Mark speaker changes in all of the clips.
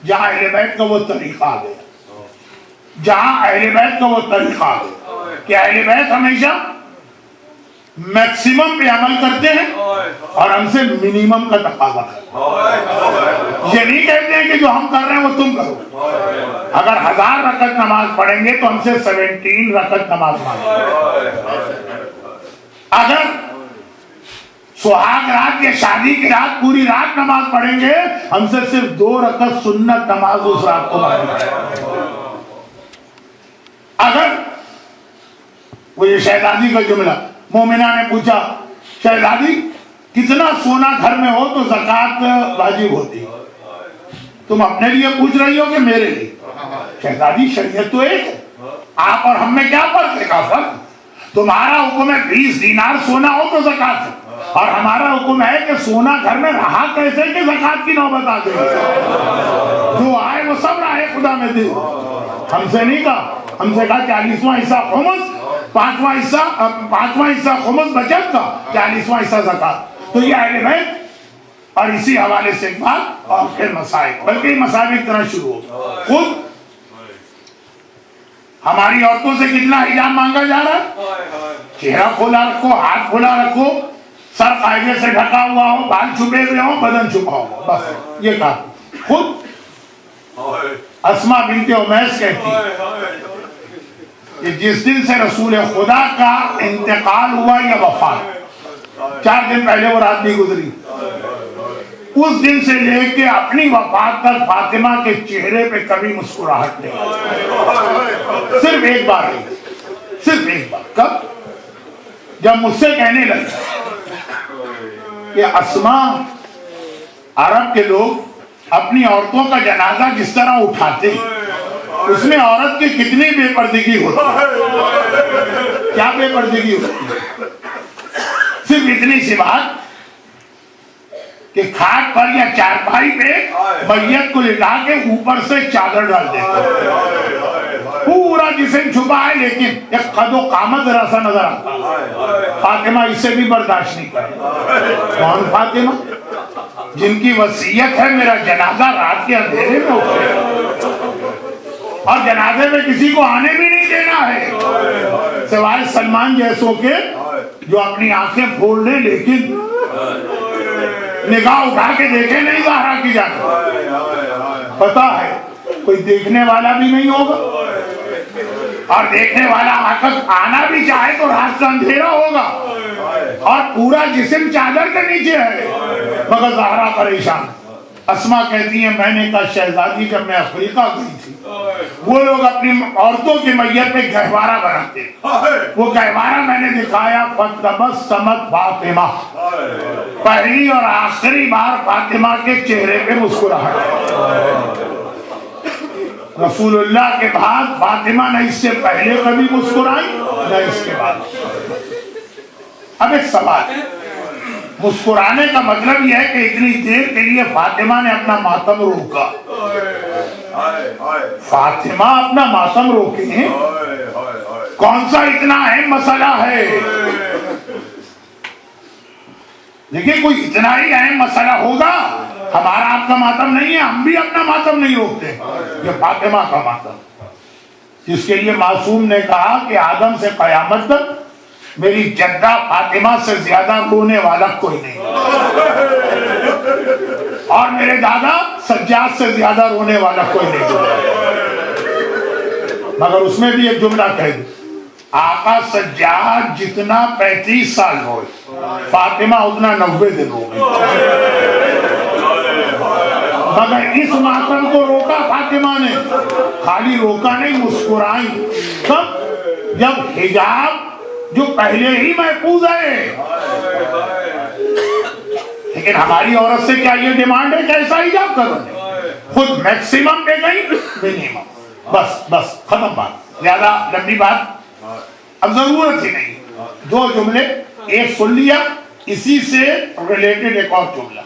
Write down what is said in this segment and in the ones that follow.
Speaker 1: जहां अहले बैत का वो तरीका आ गया, जहां अहले बैत का वो तरीका आ गया कि अहले बैत हमेशा मैक्सिमम पे अमल करते हैं और हमसे मिनिमम का तकाजा करते। ये नहीं कहते हैं कि जो हम कर रहे हैं वो तुम करो। अगर 1000 रकत नमाज पढ़ेंगे तो हमसे 17 रकत नमाज मांगे। अगर सुहाग रात या शादी की रात पूरी रात नमाज पढ़ेंगे, हमसे सिर्फ 2 रकत सुन्नत नमाज उस रात को मांगे। अगर वो ये शहजादी का जुमला, मोमिना ने पूछा शहजादी कितना सोना घर में हो तो ज़कात वाजिब होती, तुम अपने लिए पूछ रही हो कि मेरे लिए? शहजादी शरीयत तो एक है, आप और हम में क्या फर्क है? का फर्क, तुम्हारा हुक्म है 20 दीनार सोना हो तो ज़कात है, और हमारा हुक्म है कि सोना घर में रहा कैसे कि ज़कात की नौबत आ गई। जो आए वो सब राहे खुदा में दे। हमसे नहीं कहा, हमसे कहा 40वां हिस्सा खुमुस, 5वां हिस्सा खुमुस बचत का, 40वां हिस्सा ज़कात। तो ये अहले बैत। और इसी हवाले से एक बात और फिर मसाइल, बल्कि मसाइल की तरह शुरू हो। खुद हमारी औरतों से कितना हिजाब मांगा जा रहा है? चेहरा खोला रखो, हाथ खोला रखो, सर कायदे से ढका हुआ हो, बाल छुपे हुए हो, बदन छुपा हो, बस ये कहा। खुद अस्मा बिनते उमैस कहती कि जिस दिन से रसूल खुदा का इंतकाल हुआ या वफात, 4 दिन पहले वो रात भी गुजरी, उस दिन से लेके अपनी वफात तक फातिमा के चेहरे पे कभी मुस्कुराहट नहीं आई। सिर्फ एक बार आई, सिर्फ एक बार। कब? जब मुझसे कहने लगे कि अस्मा, अरब के लोग अपनी औरतों का जनाजा जिस तरह उठाते उसमें औरत की कितनी बेपर्दगी होती है, क्या बेपर्दगी होती है? सिर्फ इतनी सी बात कि खाट पर या चारपाई पे मैयत को लिटा के ऊपर से चादर डाल देते, पूरा जिस्म छुपा है लेकिन एक कदो कामत जरा सा नजर आता। फातिमा इससे भी बर्दाश्त नहीं करे। कौन फातिमा? जिनकी वसीयत है मेरा जनाजा रात के अंधेरे में उठे और जनाजे में किसी को आने भी नहीं देना है सिवाय सलमान जैसों के, जो अपनी आंखें फोड़ ले लेकिन निगाह उठा के देखे नहीं ज़हरा की जाती। पता है कोई देखने वाला भी नहीं होगा, और देखने वाला आकर आना भी चाहे तो रात का अंधेरा होगा और पूरा जिस्म चादर के नीचे है, मगर ज़हरा परेशान। अस्मा कहती है मैंने कहा शहजादी जब मैं अफ्रीका गई थी, वो लोग अपनी औरतों की मैयत पे गहवारा बनाते, वो गहवारा मैंने दिखाया, फतबस्समत फातिमा, पहली और आखिरी बार फातिमा के चेहरे पे मुस्कुराहट। रसूलुल्लाह के बाद फातिमा न इससे पहले कभी मुस्कुराई न इसके बाद। अब एक सवाल, मुस्कुराने का मतलब यह है कि इतनी देर के लिए फातिमा ने अपना मातम रोका। फातिमा अपना मातम रोके, कौन सा इतना अहम मसला है? देखिए कोई इतना ही अहम मसला होगा, हमारा आपका मातम नहीं है, हम भी अपना मातम नहीं रोकते। ये फातिमा का मातम, जिसके लिए मासूम ने कहा कि आदम से कयामत तक मेरी जद्दा फातिमा से ज्यादा रोने वाला कोई नहीं, और मेरे दादा सज्जाद से ज्यादा रोने वाला कोई नहीं। मगर उसमें भी एक जुमला कह दो, आका सज्जाद जितना 35 साल हो, फातिमा उतना 90 दिन हो गए। मगर इस मातम को रोका फातिमा ने, खाली रोका नहीं, मुस्कुराई। कब? जब हिजाब जो पहले ही महफूज है। लेकिन हमारी औरत से क्या ये डिमांड है कैसा हिजाब करो? खुद मैक्सिमम पे गई, मिनिमम, बस बस खत्म बात, ज्यादा लंबी बात अब जरूरत ही नहीं। 2 जुमले, एक सुन लिया, इसी से रिलेटेड एक और जुमला।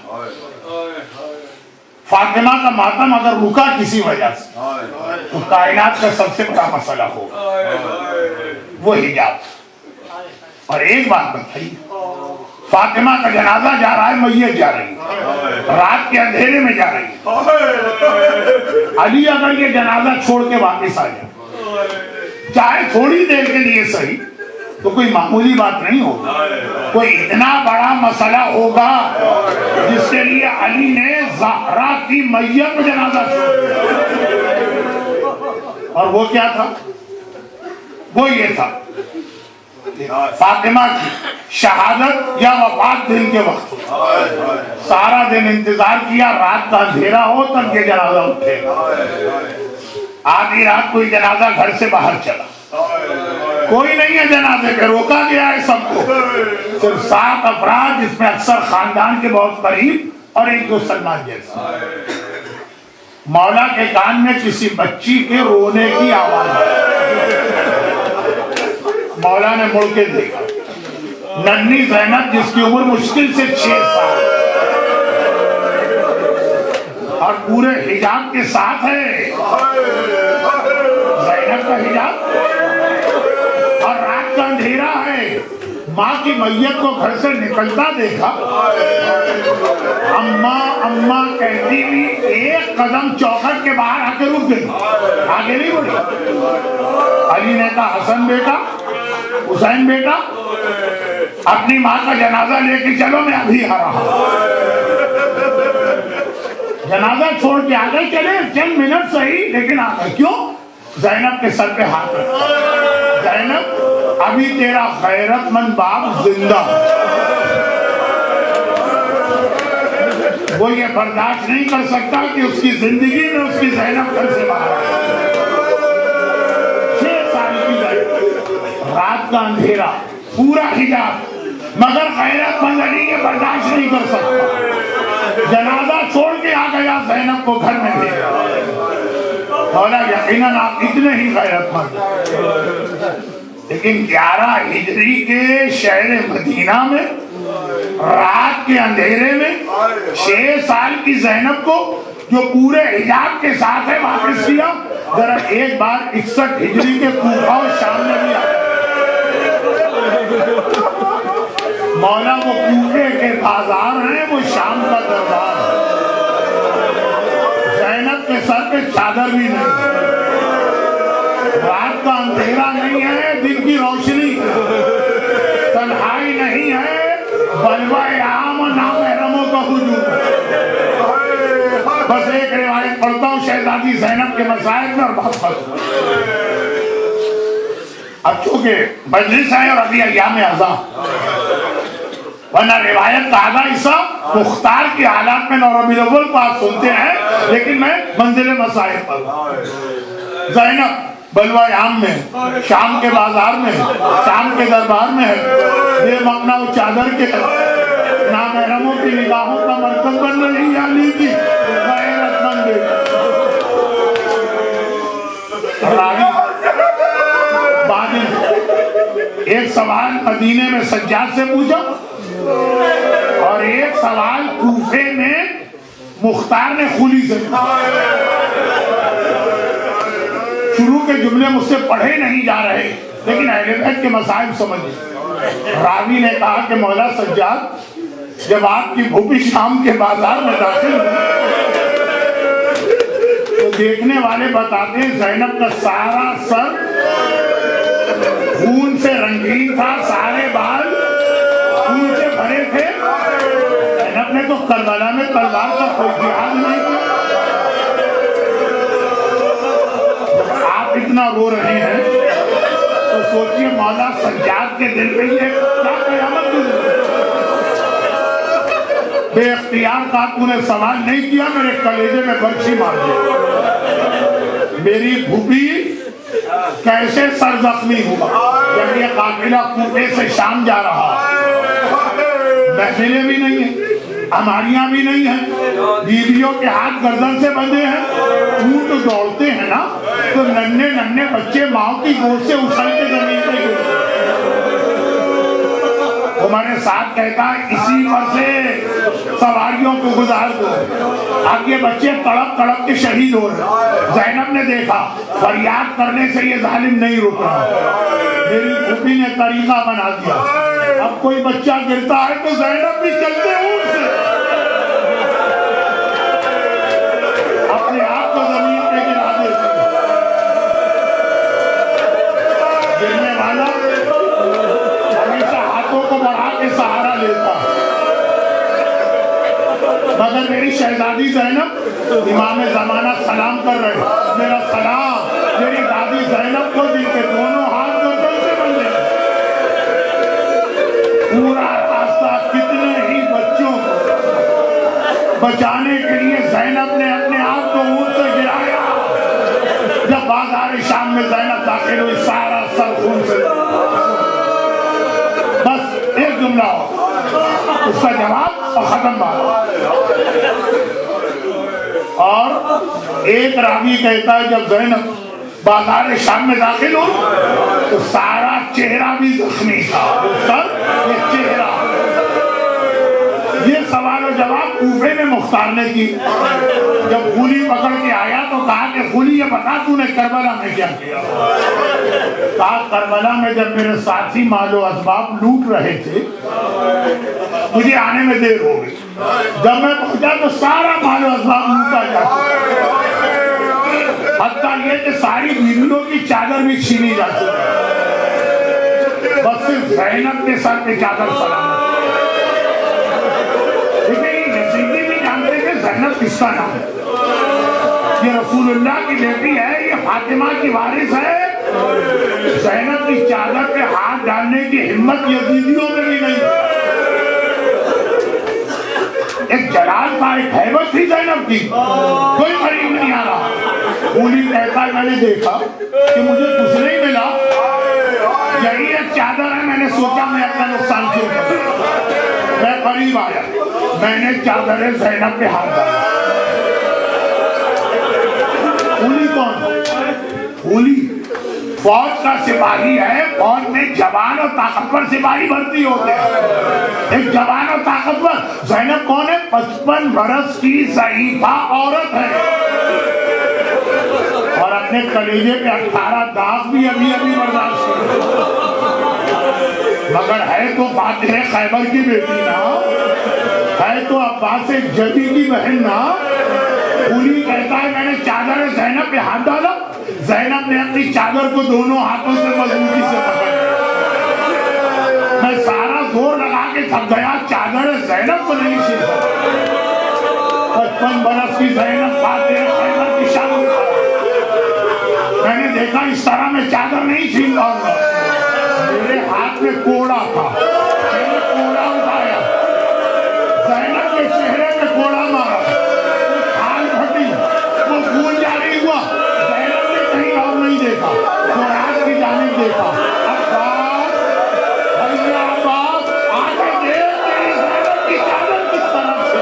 Speaker 1: फातिमा का मातम अगर रुका किसी वजह से तो कायनात का सबसे बड़ा मसला होगा वो हिजाब। और एक बात बताइए, फातिमा का जनाजा जा रहा है, मैयत जा रही है, रात के अंधेरे में जा रही है, अली अगर ये जनाजा छोड़ के वापस आ जाए, चाहे थोड़ी देर के लिए सही, तो कोई मामूली बात नहीं होगी। कोई इतना बड़ा मसला होगा जिसके लिए अली ने ज़हरा की मैयत में जनाजा छोड़ दिया। और वो क्या था? वो ये था, फातिमा की शहादत या वफात दिन के वक्त सारा दिन इंतजार किया, रात का अंधेरा हो तब ये जनाजा उठे। आधी रात कोई जनाजा घर से बाहर चला, कोई नहीं है जनाजे पे, रोका गया है सबको। सिर्फ 7 अफराद, जिसमें अक्सर खानदान के बहुत करीब और एक दो सलमान जैसे। मौला के कान में किसी बच्ची के रोने की आवाज आई। मौला ने मुड़ के देखा, नन्ही ज़ैनब जिसकी उम्र मुश्किल से 6 साल और पूरे हिजाब के साथ है, ज़ैनब का हिजाब, और रात का अंधेरा है। माँ की मैयत को घर से निकलता देखा, अम्मा अम्मा कहती हुई एक कदम चौखट के बाहर आके रुक गई, आगे नहीं बढ़ी। अली ने कहा, हसन बेटा, हुसैन बेटा, अपनी माँ का जनाजा लेके चलो, मैं अभी आ रहा हूँ। जनाजा छोड़ के आ गए, चले चंद मिनट सही, लेकिन आ गए। क्यों? ज़ैनब के सर पे हाथ रखा, ज़ैनब अभी तेरा गैरतमंद बाप जिंदा, वो ये बर्दाश्त नहीं कर सकता कि उसकी जिंदगी में उसकी ज़ैनब घर से बाहर। 6 साल की ज़ैनब, रात का अंधेरा, पूरा हिजाब, मगर गैरतमंद अली ये बर्दाश्त नहीं कर सकता। जनाजा छोड़ के आ गया, ज़ैनब को घर में भेजा। मौला यकीनन आप इतने ही गैरतमंद, लेकिन 11 हिजरी के शहर मदीना में रात के अंधेरे में 6 साल की ज़ैनब को जो पूरे हिजाब के साथ है वापस किया। जरा एक बार 61 हिजरी के कूफा और शाम में भी आया। मौला वो कूफे के बाजार हैं, वो शाम का दरबार है। ज़ैनब के सर पे चादर भी नहीं, रात का अंधेरा नहीं है, दिन की रोशनी, तन्हाई नहीं है, बलवाए आम और नामहरमों का हुजूम। बस एक रिवायत पढ़ता हूँ शहजादी ज़ैनब के मसाइल में और बहुत फर्क। अब चूंकि मजलिस है और अभी अय्याम अज़ा, वरना रिवायत का आधा हिस्सा मुख्तार के हालात में रबीउल अव्वल को आप सुनते हैं, लेकिन मैं मंजिल मसाइल पर। ज़ैनब बलवा आम में, शाम के बाजार में, शाम के दरबार में है, बेमकना वो चादर के नामहरमों की निगाहों का मरकज बन रही अली की गैरतमंद। रावी बादल एक सवाल मदीने में सज्जाद से पूछा और एक सवाल कूफे में मुख्तार ने खुली से। शुरू के जुमले मुझसे पढ़े नहीं जा रहे, लेकिन अहले बैत के मसाइल समझिए। रावी ने कहा कि मौला सज्जाद, जब आपकी भूपी शाम के बाजार में दाखिल हुई तो देखने वाले बताते हैं ज़ैनब का सारा सर खून से रंगीन था, सारे बाल खून से भरे थे। ज़ैनब ने तो करबला में तलवार का कोई जिहाद नहीं किया। आप इतना रो रहे हैं तो सोचिए मौला सज्जाद के दिल में ये क्या कयामत गुजरी। बेख्तियार का तूने सवाल नहीं किया, मेरे कलेजे में बर्छी मार दी। मेरी भूपी कैसे सर जख्मी हुआ जब ये काफिला कूफे से शाम जा रहा। महफिलें भी नहीं है, हमारियां भी नहीं है, बीवियों के हाथ गर्दन से बंधे हैं। ऊंट दौड़ते हैं ना तो नन्हे नन्हे बच्चे माँ की गोद से उछल के जमीन पे गिरते। हमारे साथ कहता है इसी पर से सवारियों को गुजार दो। अब ये बच्चे तड़प तड़प के शहीद हो रहे। ज़ैनब ने देखा फरियाद करने से ये जालिम नहीं रुक रहा, मेरी भूपी ने तरीका बना दिया। अब कोई बच्चा गिरता है तो ज़ैनब भी चलते ऊंट से अपने आप को जमीन मेरी शहजादी ज़ैनब इमाम ज़माना सलाम कर रहे, मेरा सलाम मेरी दादी ज़ैनब को दी के दोनों हाथ गर्दन से बंधे। पूरा रास्ता कितने ही बच्चों को बचाने के लिए ज़ैनब ने अपने आप को ऊंट से गिराया। जब बाजार शाम में ज़ैनब दाखिल हुई, सारा सर खून से, बस एक जुमला उसका जवाब और खत्म बात। और एक रावी कहता है जब ज़ैनब बाजार शाम में दाखिल हो तो सारा चेहरा भी जख्मी था, सर ये चेहरा। ये सवाल और जवाब कूफे में मुख्तार ने की। जब खूली पकड़ के आया तो कहा कि खूली ये बता तूने करबला में क्या किया। कहा करबला में जब मेरे साथी मालो असबाब लूट रहे थे, मुझे आने में देर हो गई। जब मैं पहुंचा तो सारा मालो असबाब लूटा जा चुका, हत्ता ये कि सारी बीवियों की चादर भी छीनी जा चुकी, बस सिर्फ ज़ैनब के सर पे चादर सलामत। यजीदी भी जानते थे ज़ैनब किसका नाम है, ये रसूलुल्लाह की बेटी है, ये फातिमा की वारिस है। ज़ैनब की चादर पे हाथ डालने की हिम्मत यजीदियों में भी नहीं। एक जलाल था, एक हैबत थी ज़ैनब की, कोई करीब नहीं आ रहा। खूली कहता है मैंने देखा कि मुझे कुछ नहीं मिला, यही एक चादर है, मैंने सोचा मैं अपना नुकसान क्यों करूं। मैं करीब आया, मैंने चादर ज़ैनब पे हाथ डाला। खूली कौन? खूली फौज का सिपाही है। फौज में जवान और ताकतवर सिपाही भर्ती होते हैं। एक जवान और ताकतवर। ज़ैनब कौन है? 55 बरस की ज़ईफा औरत है और अपने कलेजे पे 18 दाग भी अभी अभी बर्दाश्त कर, मगर है तो फातिह खैबर की बेटी ना, है तो अब्बास जदी की बहन ना। खूली कहता है मैंने चादर ज़ैनब पे हाथ डाला, ज़ैनब ने अपनी चादर को दोनों हाथों से मजबूती से पकड़ लिया। मैं सारा जोर लगा के थक गया, चादर ज़ैनब को नहीं छीन सका। 55 बरस की ज़ैनब फातिह खैबर की शान। मैंने देखा इस तरह मैं चादर नहीं छीन पाऊंगा। मेरे हाथ में कोड़ा था, मैंने कोड़ा उठाया, ज़ैनब के चेहरे पे कोड़ा मारा, हाल फटी, वो खून जारी हुआ। ज़ैनब ने कहीं और नहीं देखा, कुरान की जानिब देखा। अब्बास, भैया अब्बास, आगे देख मेरी ज़ैनब की चादर किस तरह से।